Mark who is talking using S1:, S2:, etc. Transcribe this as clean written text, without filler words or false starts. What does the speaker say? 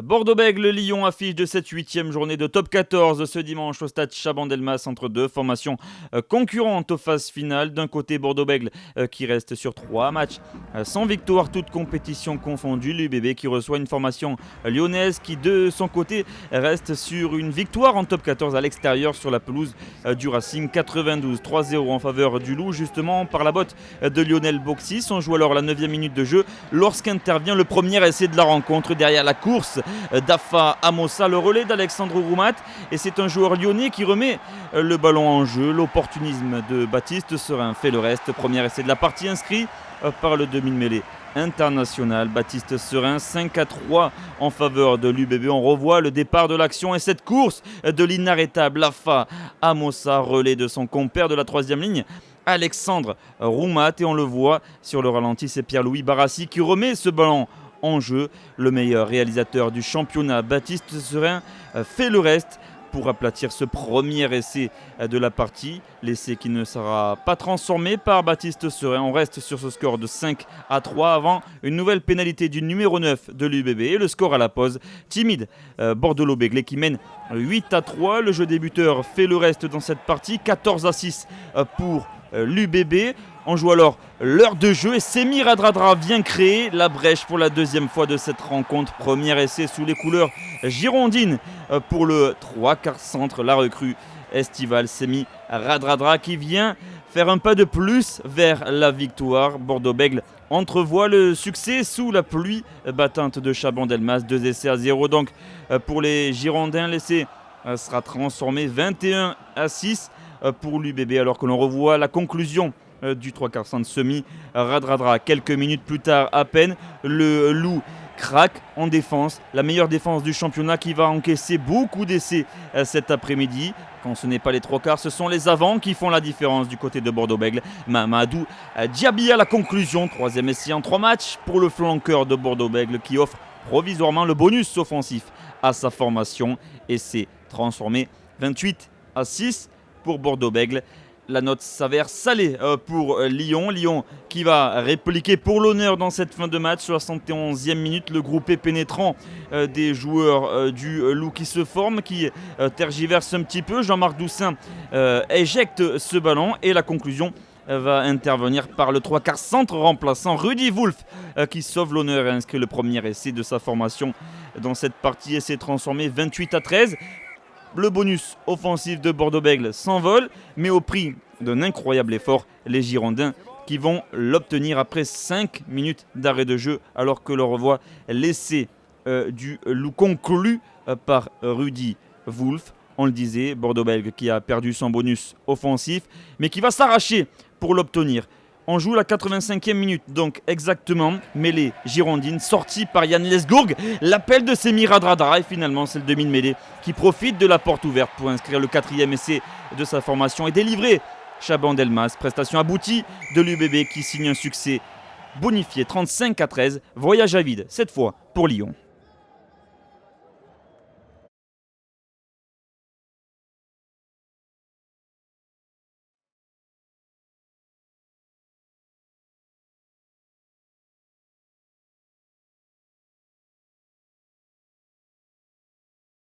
S1: Bordeaux-Bègles-Lyon affiche de cette 8e journée de top 14 ce dimanche au stade Chaban-Delmas entre deux formations concurrentes aux phases finales. D'un côté, Bordeaux-Bègles qui reste sur 3 matchs sans victoire, toute compétition confondue. L'UBB qui reçoit une formation lyonnaise qui de son côté reste sur une victoire en top 14 à l'extérieur sur la pelouse du Racing 92. 3-0 en faveur du Loup justement par la botte de Lionel Boxis. On joue alors la 9e minute de jeu lorsqu'intervient le premier essai de la rencontre derrière la course d'Afa Amossa, le relais d'Alexandre Roumat, et c'est un joueur lyonnais qui remet le ballon en jeu. L'opportunisme de Baptiste Serin fait le reste. Premier essai de la partie inscrit par le demi-mêlée international Baptiste Serin. 5-3 en faveur de l'UBB. On revoit le départ de l'action et cette course de l'inarrêtable Afa Amossa, relais de son compère de la 3e ligne Alexandre Roumat, et on le voit sur le ralenti, c'est Pierre-Louis Barassi qui remet ce ballon en jeu. Le meilleur réalisateur du championnat, Baptiste Serin, fait le reste pour aplatir ce premier essai de la partie. L'essai qui ne sera pas transformé par Baptiste Serin. On reste sur ce score de 5-3 avant une nouvelle pénalité du numéro 9 de l'UBB. Et le score à la pause, timide Bordeaux-Bègles qui mène 8-3. Le jeu débuteur fait le reste dans cette partie. 14-6 pour l'UBB. On joue alors l'heure de jeu et Semi Radradra vient créer la brèche pour la 2e fois de cette rencontre. Premier essai sous les couleurs girondines pour le 3/4 centre, la recrue estivale Semi Radradra qui vient faire un pas de plus vers la victoire. Bordeaux-Bègles entrevoit le succès sous la pluie battante de Chaban-Delmas. 2-0 donc pour les Girondins. L'essai sera transformé 21-6 pour l'UBB alors que l'on revoit la conclusion du 3/4 centre Semi Radradra. Quelques minutes plus tard à peine, le Loup craque en défense, la meilleure défense du championnat qui va encaisser beaucoup d'essais cet après-midi. Quand ce n'est pas les 3/4, ce sont les avants qui font la différence du côté de Bordeaux-Bègles. Mamadou Diaby à la conclusion, 3e essai en 3 matchs pour le flanqueur de Bordeaux-Bègles qui offre provisoirement le bonus offensif à sa formation. Essai transformé 28-6 pour Bordeaux-Bègles. La note s'avère salée pour Lyon. Lyon qui va répliquer pour l'honneur dans cette fin de match. 71e minute, le groupé pénétrant des joueurs du Loup qui se forme, qui tergiverse un petit peu. Jean-Marc Doussin éjecte ce ballon et la conclusion va intervenir par le 3/4 centre remplaçant Rudy Wolf qui sauve l'honneur et inscrit le premier essai de sa formation dans cette partie. Essai transformé 28-13. Le bonus offensif de Bordeaux-Bègles s'envole, mais au prix d'un incroyable effort, les Girondins qui vont l'obtenir après 5 minutes d'arrêt de jeu, alors que l'on revoit l'essai du Loup conclu par Rudy Wolf. On le disait, Bordeaux-Bègles qui a perdu son bonus offensif, mais qui va s'arracher pour l'obtenir. On joue la 85e minute, donc exactement. Mêlée girondine, sortie par Yann Lesgourg. L'appel de Semi Radradra et finalement c'est le demi-mêlée qui profite de la porte ouverte pour inscrire le 4e essai de sa formation et délivrer Chaban-Delmas. Prestation aboutie de l'UBB qui signe un succès bonifié 35-13. Voyage à vide, cette fois pour Lyon.